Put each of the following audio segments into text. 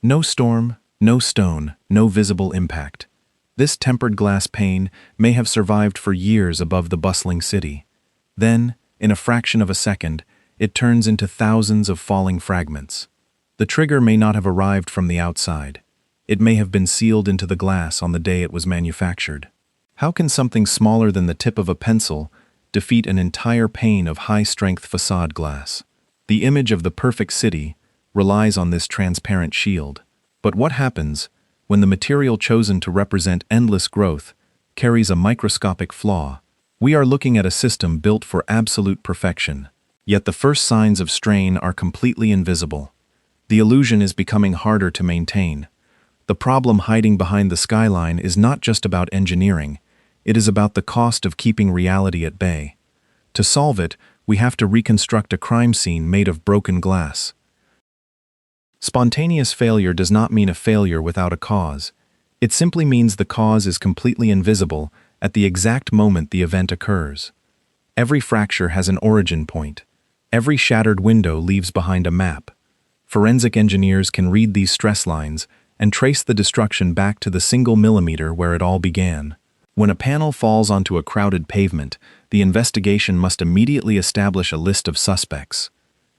No storm, no stone, no visible impact. This tempered glass pane may have survived for years above the bustling city. Then, in a fraction of a second, it turns into thousands of falling fragments. The trigger may not have arrived from the outside. It may have been sealed into the glass on the day it was manufactured. How can something smaller than the tip of a pencil defeat an entire pane of high-strength facade glass? The image of the perfect city relies on this transparent shield. But what happens when the material chosen to represent endless growth carries a microscopic flaw? We are looking at a system built for absolute perfection, yet the first signs of strain are completely invisible. The illusion is becoming harder to maintain. The problem hiding behind the skyline is not just about engineering, it is about the cost of keeping reality at bay. To solve it, we have to reconstruct a crime scene made of broken glass. Spontaneous failure does not mean a failure without a cause. It simply means the cause is completely invisible at the exact moment the event occurs. Every fracture has an origin point. Every shattered window leaves behind a map. Forensic engineers can read these stress lines and trace the destruction back to the single millimeter where it all began. When a panel falls onto a crowded pavement, the investigation must immediately establish a list of suspects.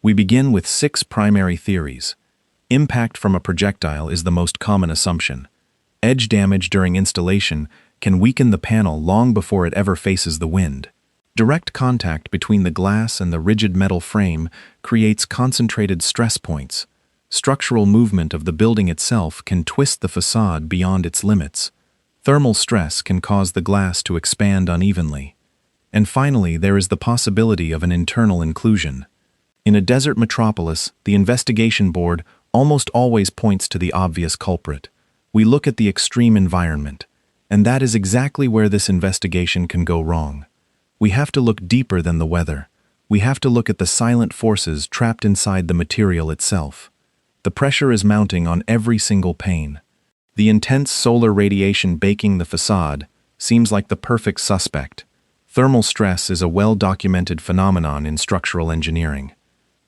We begin with 6 primary theories. Impact from a projectile is the most common assumption. Edge damage during installation can weaken the panel long before it ever faces the wind. Direct contact between the glass and the rigid metal frame creates concentrated stress points. Structural movement of the building itself can twist the facade beyond its limits. Thermal stress can cause the glass to expand unevenly. And finally, there is the possibility of an internal inclusion. In a desert metropolis, the investigation board almost always points to the obvious culprit. We look at the extreme environment, and that is exactly where this investigation can go wrong. We have to look deeper than the weather. We have to look at the silent forces trapped inside the material itself. The pressure is mounting on every single pane. The intense solar radiation baking the facade seems like the perfect suspect. Thermal stress is a well-documented phenomenon in structural engineering.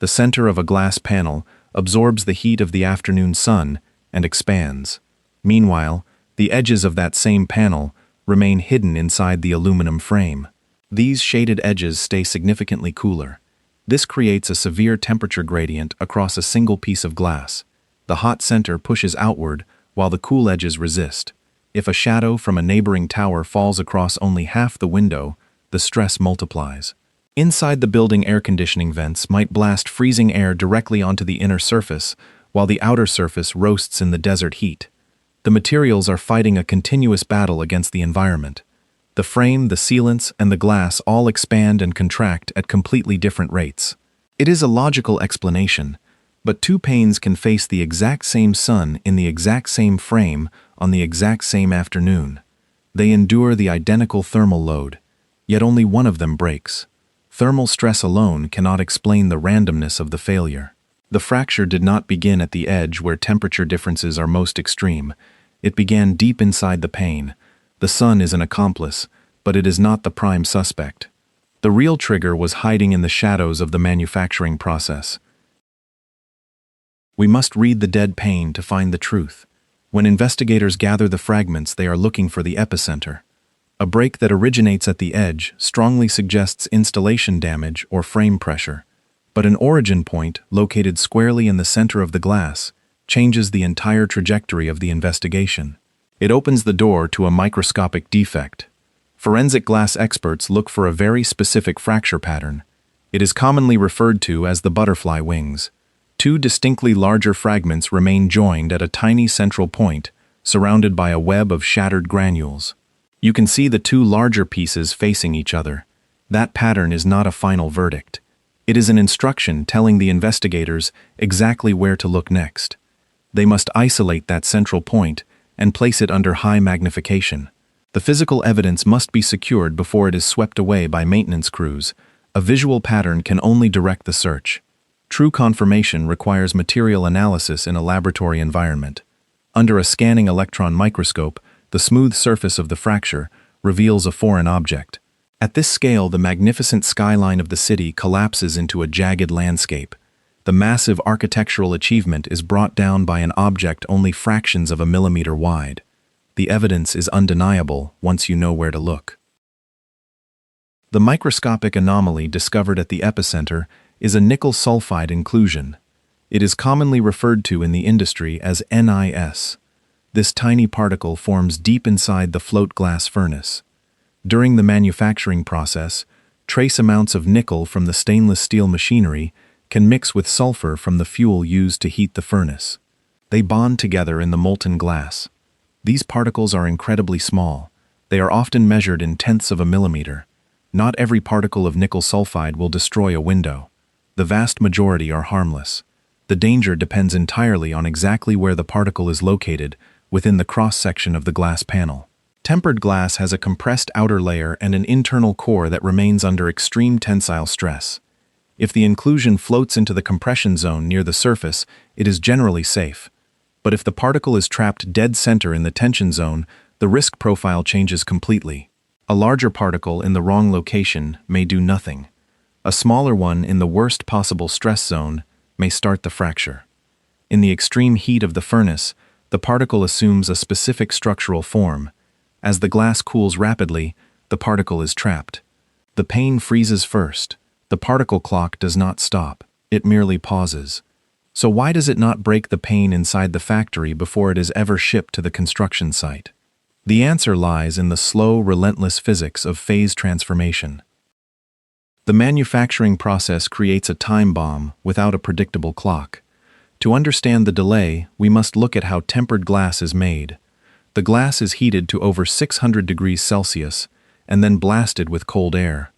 The center of a glass panel absorbs the heat of the afternoon sun and expands. Meanwhile, the edges of that same panel remain hidden inside the aluminum frame. These shaded edges stay significantly cooler. This creates a severe temperature gradient across a single piece of glass. The hot center pushes outward while the cool edges resist. If a shadow from a neighboring tower falls across only half the window, the stress multiplies. Inside the building, air conditioning vents might blast freezing air directly onto the inner surface, while the outer surface roasts in the desert heat. The materials are fighting a continuous battle against the environment. The frame, the sealants, and the glass all expand and contract at completely different rates. It is a logical explanation, but 2 panes can face the exact same sun in the exact same frame on the exact same afternoon. They endure the identical thermal load, yet only one of them breaks. Thermal stress alone cannot explain the randomness of the failure. The fracture did not begin at the edge where temperature differences are most extreme. It began deep inside the pane. The sun is an accomplice, but it is not the prime suspect. The real trigger was hiding in the shadows of the manufacturing process. We must read the dead pane to find the truth. When investigators gather the fragments, they are looking for the epicenter. A break that originates at the edge strongly suggests installation damage or frame pressure, but an origin point located squarely in the center of the glass changes the entire trajectory of the investigation. It opens the door to a microscopic defect. Forensic glass experts look for a very specific fracture pattern. It is commonly referred to as the butterfly wings. 2 distinctly larger fragments remain joined at a tiny central point, surrounded by a web of shattered granules. You can see the 2 larger pieces facing each other. That pattern is not a final verdict. It is an instruction telling the investigators exactly where to look next. They must isolate that central point and place it under high magnification. The physical evidence must be secured before it is swept away by maintenance crews. A visual pattern can only direct the search. True confirmation requires material analysis in a laboratory environment. Under a scanning electron microscope, the smooth surface of the fracture reveals a foreign object. At this scale, the magnificent skyline of the city collapses into a jagged landscape. The massive architectural achievement is brought down by an object only fractions of a millimeter wide. The evidence is undeniable once you know where to look. The microscopic anomaly discovered at the epicenter is a nickel sulfide inclusion. It is commonly referred to in the industry as NIS. This tiny particle forms deep inside the float glass furnace. During the manufacturing process, trace amounts of nickel from the stainless steel machinery can mix with sulfur from the fuel used to heat the furnace. They bond together in the molten glass. These particles are incredibly small. They are often measured in tenths of a millimeter. Not every particle of nickel sulfide will destroy a window. The vast majority are harmless. The danger depends entirely on exactly where the particle is located within the cross-section of the glass panel. Tempered glass has a compressed outer layer and an internal core that remains under extreme tensile stress. If the inclusion floats into the compression zone near the surface, it is generally safe. But if the particle is trapped dead center in the tension zone, the risk profile changes completely. A larger particle in the wrong location may do nothing. A smaller one in the worst possible stress zone may start the fracture. In the extreme heat of the furnace, the particle assumes a specific structural form. As the glass cools rapidly, the particle is trapped. The pane freezes first. The particle clock does not stop. It merely pauses. So why does it not break the pane inside the factory before it is ever shipped to the construction site? The answer lies in the slow, relentless physics of phase transformation. The manufacturing process creates a time bomb without a predictable clock. To understand the delay, we must look at how tempered glass is made. The glass is heated to over 600 degrees Celsius and then blasted with cold air.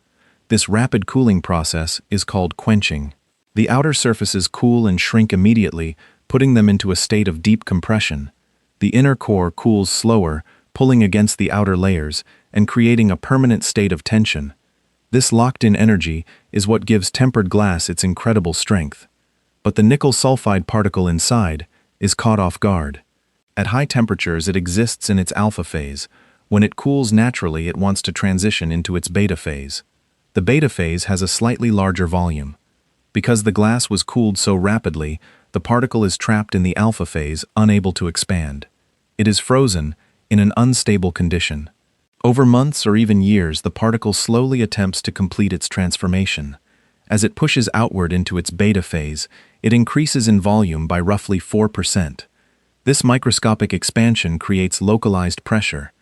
This rapid cooling process is called quenching. The outer surfaces cool and shrink immediately, putting them into a state of deep compression. The inner core cools slower, pulling against the outer layers and creating a permanent state of tension. This locked-in energy is what gives tempered glass its incredible strength. But the nickel sulfide particle inside is caught off guard. At high temperatures, it exists in its alpha phase. When it cools naturally, it wants to transition into its beta phase. The beta phase has a slightly larger volume. Because the glass was cooled so rapidly, the particle is trapped in the alpha phase, unable to expand. It is frozen in an unstable condition. Over months or even years, the particle slowly attempts to complete its transformation. As it pushes outward into its beta phase, it increases in volume by roughly 4%. This microscopic expansion creates localized pressure.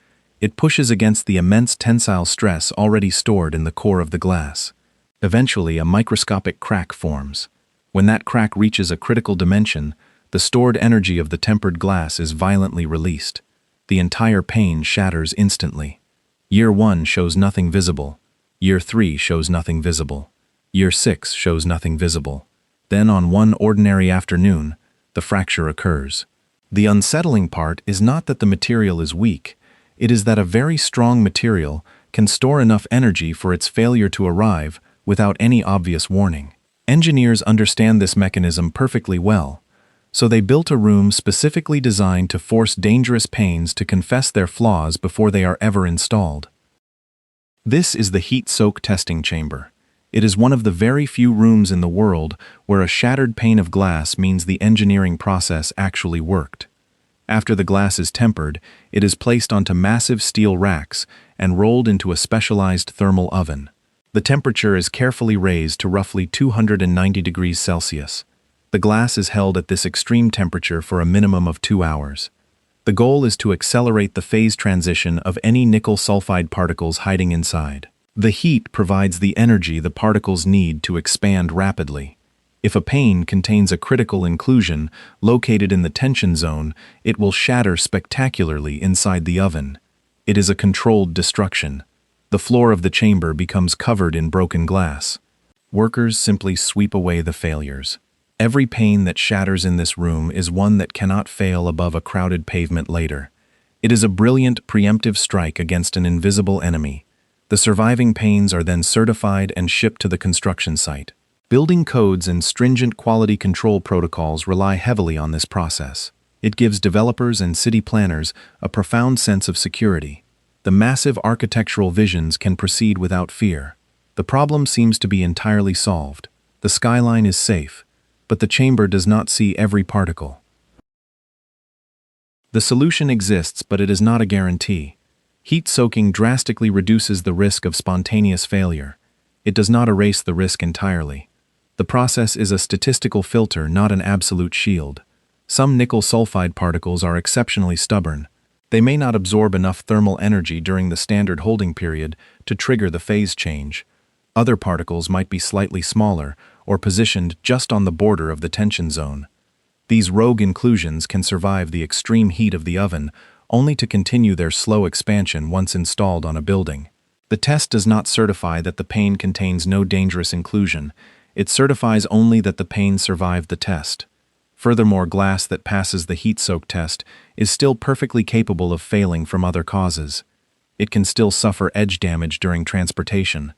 It pushes against the immense tensile stress already stored in the core of the glass. Eventually, a microscopic crack forms. When that crack reaches a critical dimension, the stored energy of the tempered glass is violently released. The entire pane shatters instantly. Year 1 shows nothing visible. Year 3 shows nothing visible. Year 6 shows nothing visible. Then, on one ordinary afternoon, the fracture occurs. The unsettling part is not that the material is weak. It is that a very strong material can store enough energy for its failure to arrive without any obvious warning. Engineers understand this mechanism perfectly well, so they built a room specifically designed to force dangerous panes to confess their flaws before they are ever installed. This is the heat soak testing chamber. It is one of the very few rooms in the world where a shattered pane of glass means the engineering process actually worked. After the glass is tempered, it is placed onto massive steel racks and rolled into a specialized thermal oven. The temperature is carefully raised to roughly 290 degrees Celsius. The glass is held at this extreme temperature for a minimum of 2 hours. The goal is to accelerate the phase transition of any nickel sulfide particles hiding inside. The heat provides the energy the particles need to expand rapidly. If a pane contains a critical inclusion located in the tension zone, it will shatter spectacularly inside the oven. It is a controlled destruction. The floor of the chamber becomes covered in broken glass. Workers simply sweep away the failures. Every pane that shatters in this room is one that cannot fail above a crowded pavement later. It is a brilliant preemptive strike against an invisible enemy. The surviving panes are then certified and shipped to the construction site. Building codes and stringent quality control protocols rely heavily on this process. It gives developers and city planners a profound sense of security. The massive architectural visions can proceed without fear. The problem seems to be entirely solved. The Skyline is safe. but the chamber does not see every particle. The solution exists, but it is not a guarantee. Heat soaking drastically reduces the risk of spontaneous failure. It does not erase the risk entirely. The process is a statistical filter, not an absolute shield. Some nickel sulfide particles are exceptionally stubborn. They may not absorb enough thermal energy during the standard holding period to trigger the phase change. Other particles might be slightly smaller or positioned just on the border of the tension zone. These rogue inclusions can survive the extreme heat of the oven, only to continue their slow expansion once installed on a building. The test does not certify that the pane contains no dangerous inclusion. It certifies only that the pane survived the test. Furthermore, glass that passes the heat-soak test is still perfectly capable of failing from other causes. It can still suffer edge damage during transportation.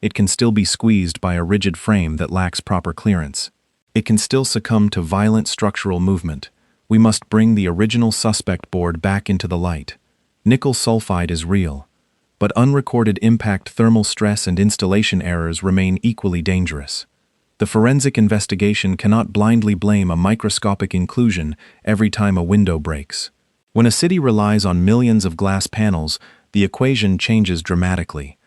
It can still be squeezed by a rigid frame that lacks proper clearance. It can still succumb to violent structural movement. We must bring the original suspect board back into the light. Nickel sulfide is real, but unrecorded impact thermal stress and installation errors remain equally dangerous. The forensic investigation cannot blindly blame a microscopic inclusion every time a window breaks. When a city relies on millions of glass panels, the equation changes dramatically.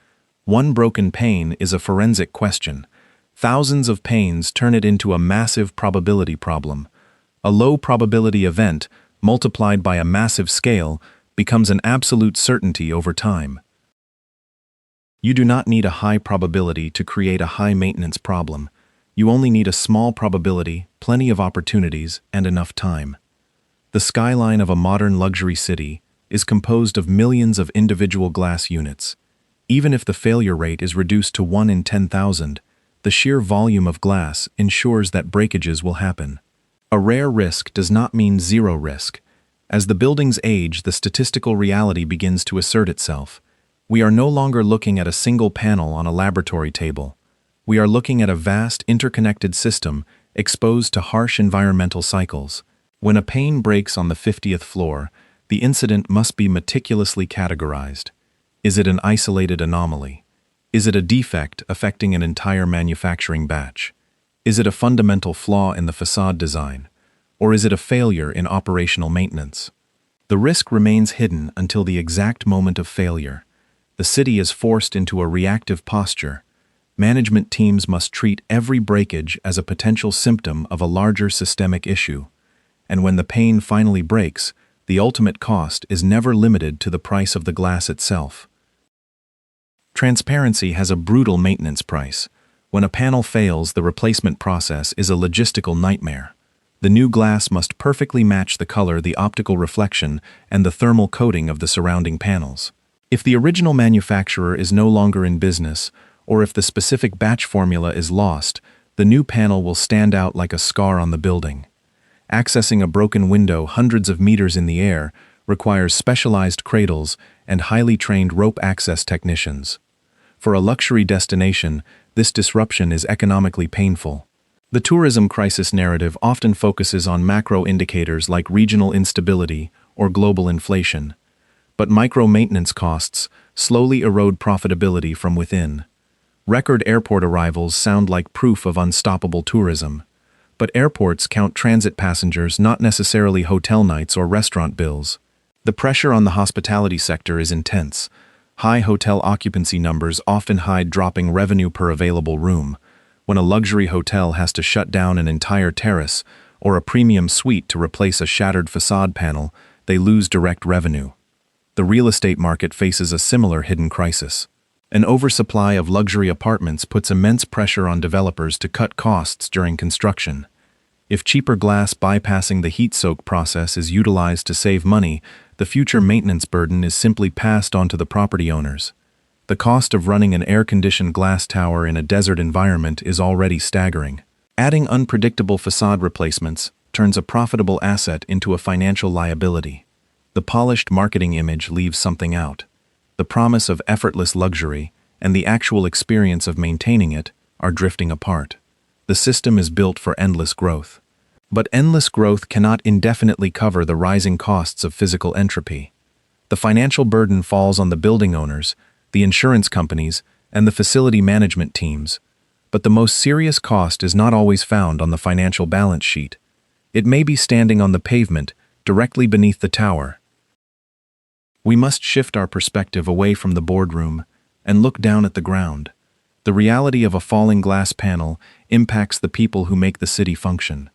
One broken pane is a forensic question. Thousands of panes turn it into a massive probability problem. A low probability event, multiplied by a massive scale, becomes an absolute certainty over time. You do not need a high probability to create a high maintenance problem. You only need a small probability, plenty of opportunities, and enough time. The skyline of a modern luxury city is composed of millions of individual glass units. Even if the failure rate is reduced to 1 in 10,000, the sheer volume of glass ensures that breakages will happen. A rare risk does not mean zero risk. As the buildings age, the statistical reality begins to assert itself. We are no longer looking at a single panel on a laboratory table. We are looking at a vast, interconnected system exposed to harsh environmental cycles. When a pane breaks on the 50th floor, the incident must be meticulously categorized. Is it an isolated anomaly? Is it a defect affecting an entire manufacturing batch? Is it a fundamental flaw in the facade design? Or is it a failure in operational maintenance? The risk remains hidden until the exact moment of failure. The city is forced into a reactive posture. Management teams must treat every breakage as a potential symptom of a larger systemic issue. And when the pane finally breaks, the ultimate cost is never limited to the price of the glass itself. Transparency has a brutal maintenance price. When a panel fails, the replacement process is a logistical nightmare. The new glass must perfectly match the color, the optical reflection, and the thermal coating of the surrounding panels. If the original manufacturer is no longer in business, or if the specific batch formula is lost, the new panel will stand out like a scar on the building. Accessing a broken window hundreds of meters in the air requires specialized cradles and highly trained rope access technicians. For a luxury destination, this disruption is economically painful. The tourism crisis narrative often focuses on macro indicators like regional instability or global inflation. But micro-maintenance costs slowly erode profitability from within. Record airport arrivals sound like proof of unstoppable tourism. But airports count transit passengers, not necessarily hotel nights or restaurant bills. The pressure on the hospitality sector is intense. High hotel occupancy numbers often hide dropping revenue per available room. When a luxury hotel has to shut down an entire terrace or a premium suite to replace a shattered facade panel, they lose direct revenue. The real estate market faces a similar hidden crisis. An oversupply of luxury apartments puts immense pressure on developers to cut costs during construction. If cheaper glass bypassing the heat soak process is utilized to save money, the future maintenance burden is simply passed on to the property owners. The cost of running an air-conditioned glass tower in a desert environment is already staggering. Adding unpredictable facade replacements turns a profitable asset into a financial liability. The polished marketing image leaves something out. The promise of effortless luxury and the actual experience of maintaining it are drifting apart. The system is built for endless growth. But endless growth cannot indefinitely cover the rising costs of physical entropy. The financial burden falls on the building owners, the insurance companies, and the facility management teams. But the most serious cost is not always found on the financial balance sheet. It may be standing on the pavement, directly beneath the tower. We must shift our perspective away from the boardroom and look down at the ground. The reality of a falling glass panel impacts the people who make the city function.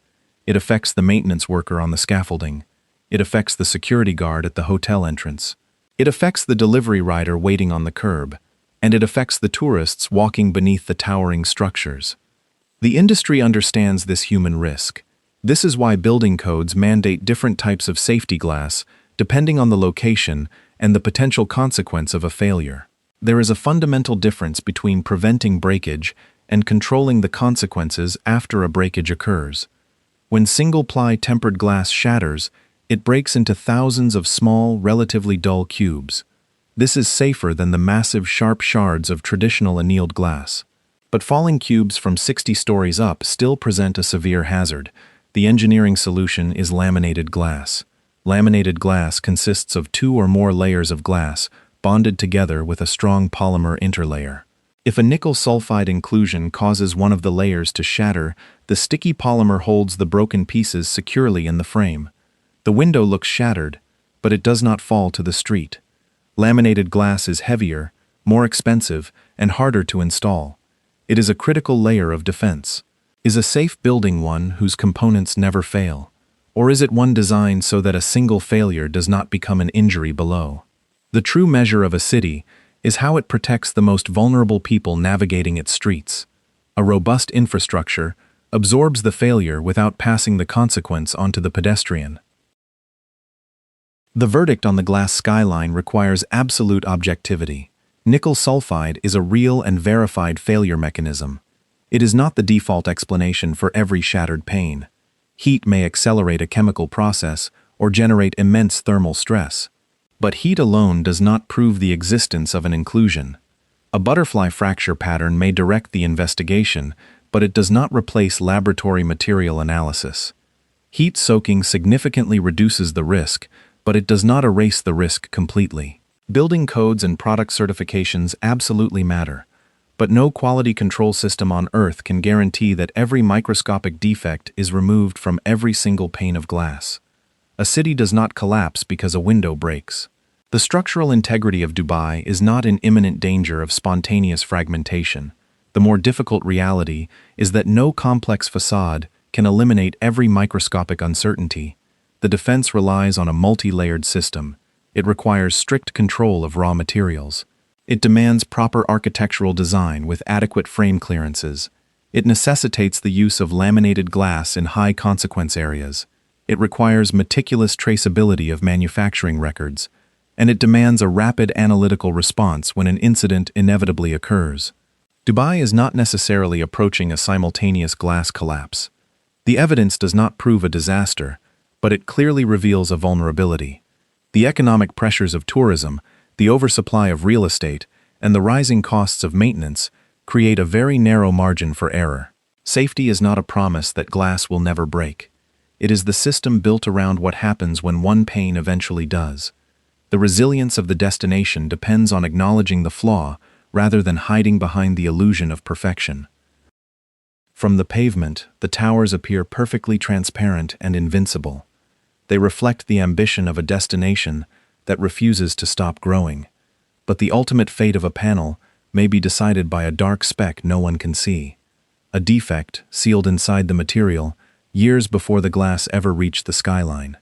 It affects the maintenance worker on the scaffolding. It affects the security guard at the hotel entrance. It affects the delivery rider waiting on the curb. And it affects the tourists walking beneath the towering structures. The industry understands this human risk. This is why building codes mandate different types of safety glass, depending on the location and the potential consequence of a failure. There is a fundamental difference between preventing breakage and controlling the consequences after a breakage occurs. When single-ply tempered glass shatters, it breaks into thousands of small, relatively dull cubes. This is safer than the massive, sharp shards of traditional annealed glass. But falling cubes from 60 stories up still present a severe hazard. The engineering solution is laminated glass. Laminated glass consists of 2 or more layers of glass, bonded together with a strong polymer interlayer. If a nickel sulfide inclusion causes one of the layers to shatter, the sticky polymer holds the broken pieces securely in the frame. The window looks shattered, but it does not fall to the street. Laminated glass is heavier, more expensive, and harder to install. It is a critical layer of defense. Is a safe building one whose components never fail? Or is it one designed so that a single failure does not become an injury below? The true measure of a city is how it protects the most vulnerable people navigating its streets. A robust infrastructure absorbs the failure without passing the consequence onto the pedestrian. The verdict on the glass skyline requires absolute objectivity. Nickel sulfide is a real and verified failure mechanism. It is not the default explanation for every shattered pane. Heat may accelerate a chemical process or generate immense thermal stress. But heat alone does not prove the existence of an inclusion. A butterfly fracture pattern may direct the investigation, but it does not replace laboratory material analysis. Heat soaking significantly reduces the risk, but it does not erase the risk completely. Building codes and product certifications absolutely matter, but no quality control system on Earth can guarantee that every microscopic defect is removed from every single pane of glass. A city does not collapse because a window breaks. The structural integrity of Dubai is not in imminent danger of spontaneous fragmentation. The more difficult reality is that no complex facade can eliminate every microscopic uncertainty. The defense relies on a multi-layered system. It requires strict control of raw materials. It demands proper architectural design with adequate frame clearances. It necessitates the use of laminated glass in high-consequence areas. It requires meticulous traceability of manufacturing records. And it demands a rapid analytical response when an incident inevitably occurs. Dubai is not necessarily approaching a simultaneous glass collapse. The evidence does not prove a disaster, but it clearly reveals a vulnerability. The economic pressures of tourism, the oversupply of real estate, and the rising costs of maintenance create a very narrow margin for error. Safety is not a promise that glass will never break. It is the system built around what happens when one pane eventually does. The resilience of the destination depends on acknowledging the flaw rather than hiding behind the illusion of perfection. From the pavement, the towers appear perfectly transparent and invincible. They reflect the ambition of a destination that refuses to stop growing. But the ultimate fate of a panel may be decided by a dark speck no one can see. A defect sealed inside the material years before the glass ever reached the skyline.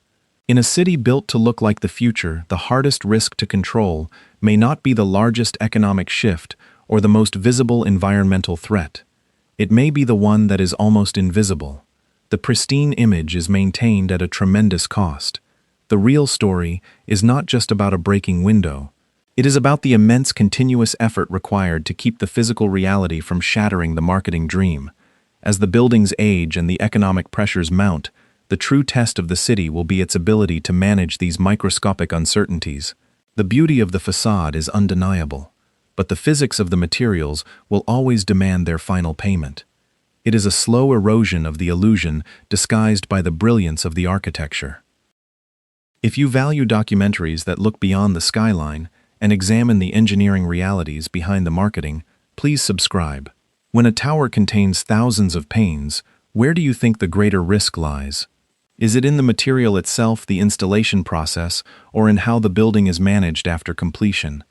In a city built to look like the future, the hardest risk to control may not be the largest economic shift or the most visible environmental threat. It may be the one that is almost invisible. The pristine image is maintained at a tremendous cost. The real story is not just about a breaking window. It is about the immense continuous effort required to keep the physical reality from shattering the marketing dream. As the buildings age and the economic pressures mount, the true test of the city will be its ability to manage these microscopic uncertainties. The beauty of the facade is undeniable, but the physics of the materials will always demand their final payment. It is a slow erosion of the illusion disguised by the brilliance of the architecture. If you value documentaries that look beyond the skyline and examine the engineering realities behind the marketing, please subscribe. When a tower contains thousands of panes, where do you think the greater risk lies? Is it in the material itself, the installation process, or in how the building is managed after completion?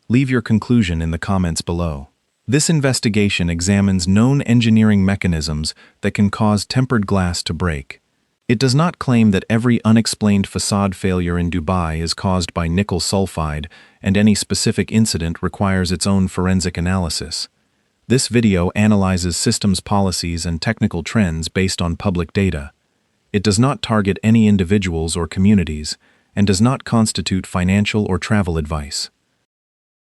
Leave your conclusion in the comments below. This investigation examines known engineering mechanisms that can cause tempered glass to break. It does not claim that every unexplained facade failure in Dubai is caused by nickel sulfide, and any specific incident requires its own forensic analysis. This video analyzes systems policies and technical trends based on public data. It does not target any individuals or communities, and does not constitute financial or travel advice.